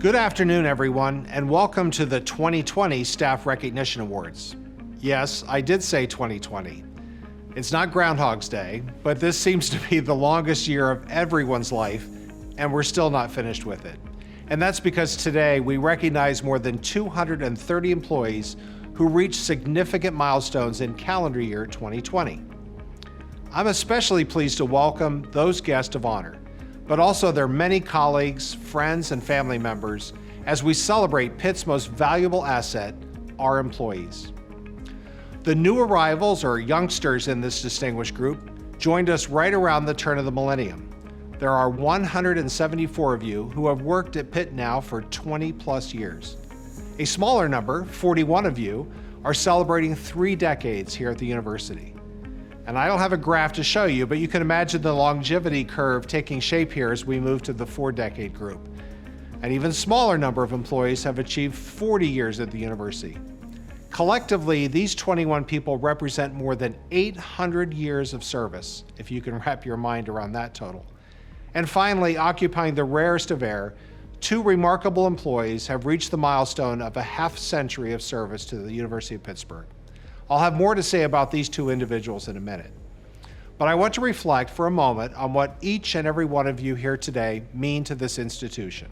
Good afternoon, everyone, and welcome to the 2020 Staff Recognition Awards. Yes, I did say 2020. It's not Groundhog's Day, but this seems to be the longest year of everyone's life, and we're still not finished with it. And that's because today we recognize more than 230 employees who reached significant milestones in calendar year 2020. I'm especially pleased to welcome those guests of honor, but also their many colleagues, friends, and family members as we celebrate Pitt's most valuable asset, our employees. The new arrivals, or youngsters in this distinguished group, joined us right around the turn of the millennium. There are 174 of you who have worked at Pitt now for 20 plus years. A smaller number, 41 of you, are celebrating 3 decades here at the university. And I don't have a graph to show you, but you can imagine the longevity curve taking shape here as we move to the 4-decade group. An even smaller number of employees have achieved 40 years at the university. Collectively, these 21 people represent more than 800 years of service, if you can wrap your mind around that total. And finally, occupying the rarest of air, 2 remarkable employees have reached the milestone of a half-century of service to the University of Pittsburgh. I'll have more to say about these 2 individuals in a minute. But I want to reflect for a moment on what each and every one of you here today mean to this institution.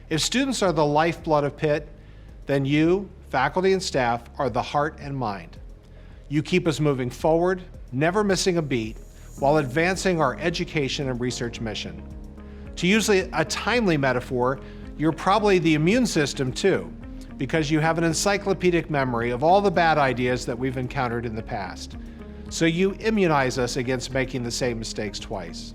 If students are the lifeblood of Pitt, then you, faculty and staff, are the heart and mind. You keep us moving forward, never missing a beat, while advancing our education and research mission. To use a timely metaphor, you're probably the immune system too, because you have an encyclopedic memory of all the bad ideas that we've encountered in the past. So you immunize us against making the same mistakes twice.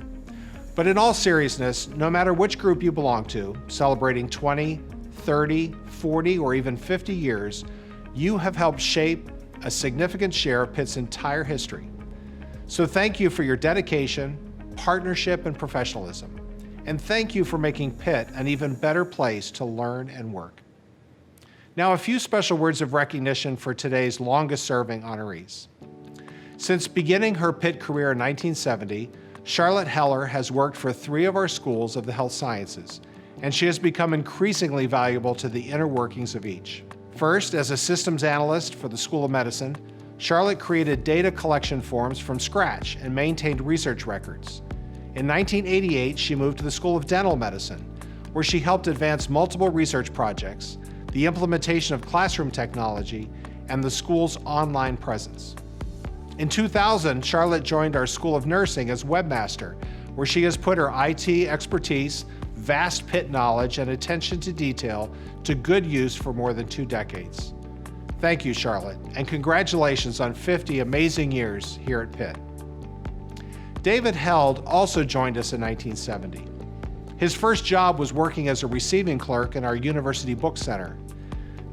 But in all seriousness, no matter which group you belong to, celebrating 20, 30, 40, or even 50 years, you have helped shape a significant share of Pitt's entire history. So thank you for your dedication, partnership, and professionalism. And thank you for making Pitt an even better place to learn and work. Now, a few special words of recognition for today's longest-serving honorees. Since beginning her Pitt career in 1970, Charlotte Heller has worked for 3 of our schools of the health sciences, and she has become increasingly valuable to the inner workings of each. First, as a systems analyst for the School of Medicine, Charlotte created data collection forms from scratch and maintained research records. In 1988, she moved to the School of Dental Medicine, where she helped advance multiple research projects, the implementation of classroom technology, and the school's online presence. In 2000, Charlotte joined our School of Nursing as webmaster, where she has put her IT expertise, vast Pitt knowledge, and attention to detail to good use for more than 2 decades. Thank you, Charlotte, and congratulations on 50 amazing years here at Pitt. David Held also joined us in 1970. His first job was working as a receiving clerk in our University Book Center.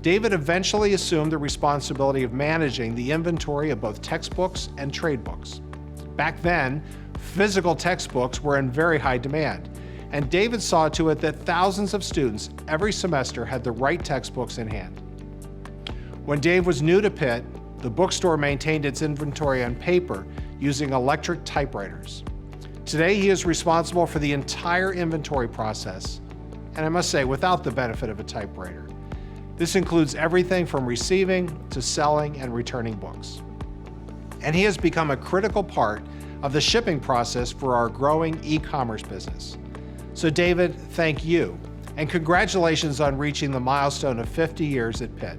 David eventually assumed the responsibility of managing the inventory of both textbooks and trade books. Back then, physical textbooks were in very high demand, and David saw to it that thousands of students every semester had the right textbooks in hand. When Dave was new to Pitt, the bookstore maintained its inventory on paper using electric typewriters. Today, he is responsible for the entire inventory process, and I must say, without the benefit of a typewriter. This includes everything from receiving to selling and returning books. And he has become a critical part of the shipping process for our growing e-commerce business. So David, thank you, and congratulations on reaching the milestone of 50 years at Pitt.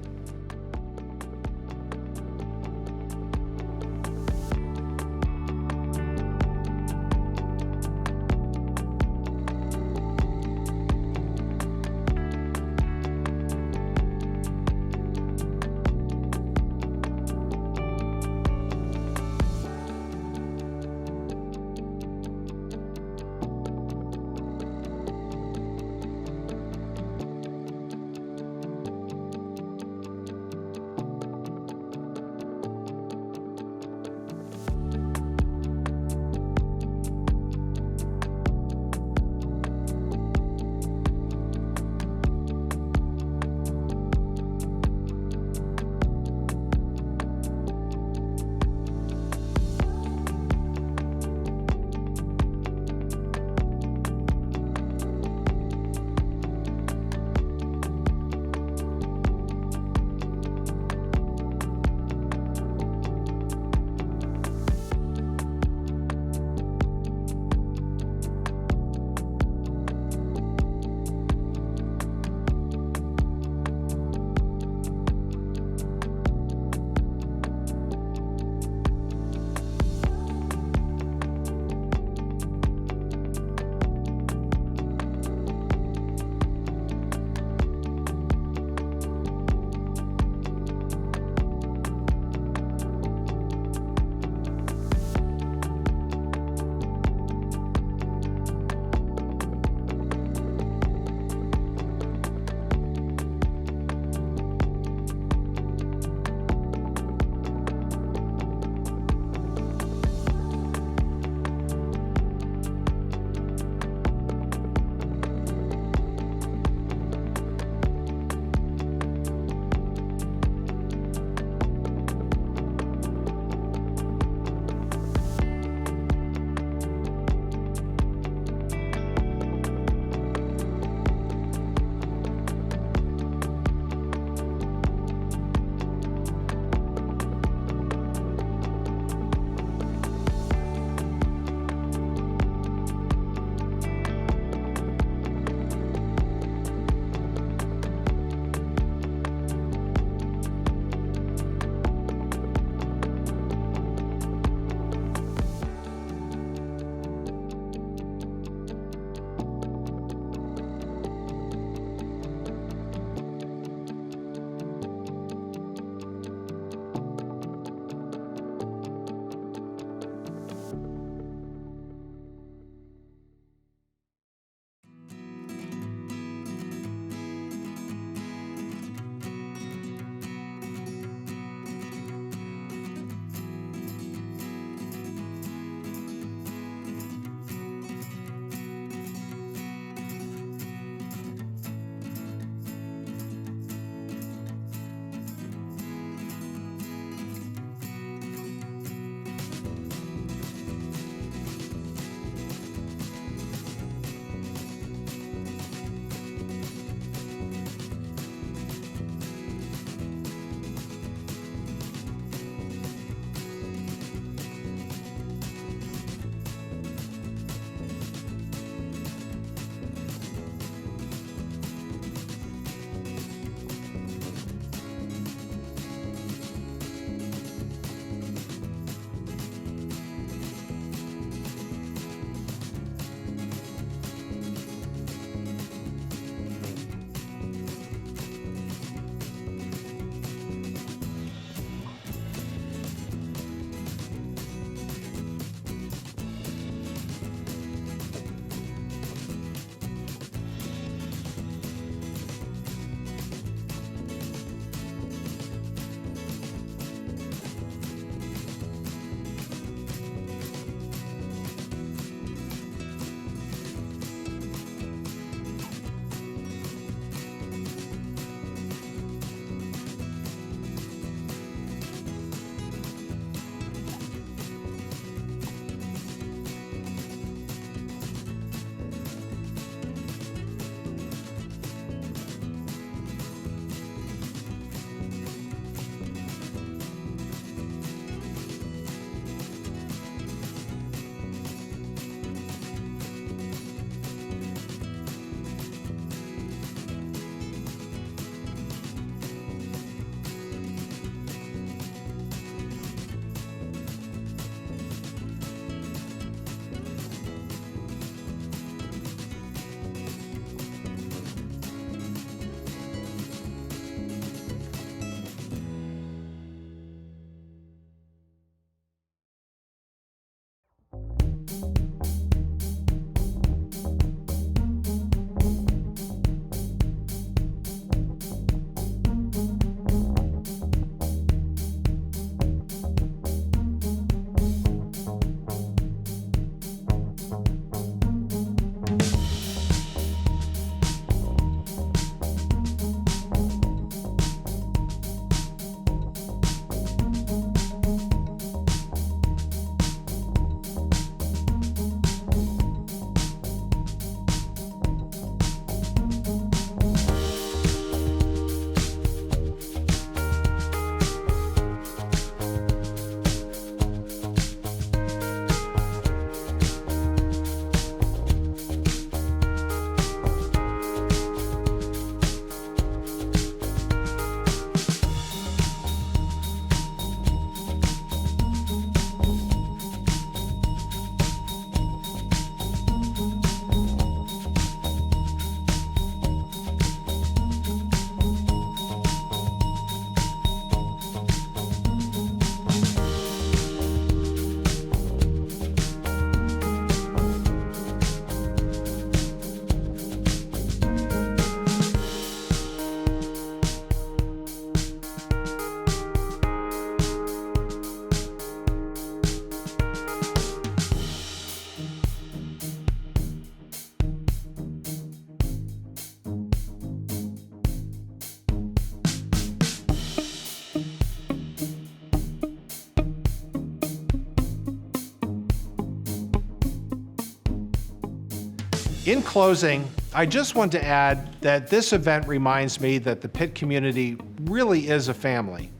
In closing, I just want to add that this event reminds me that the Pitt community really is a family.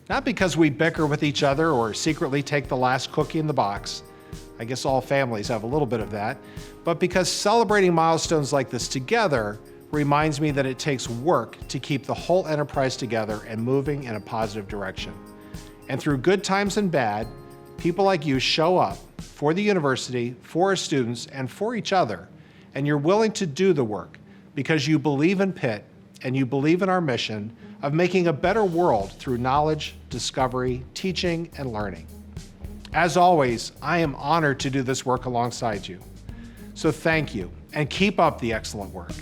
Not because we bicker with each other or secretly take the last cookie in the box. I guess all families have a little bit of that. But because celebrating milestones like this together reminds me that it takes work to keep the whole enterprise together and moving in a positive direction. And through good times and bad, people like you show up for the university, for our students, and for each other. And you're willing to do the work because you believe in Pitt and you believe in our mission of making a better world through knowledge, discovery, teaching, and learning. As always, I am honored to do this work alongside you. So thank you, and keep up the excellent work.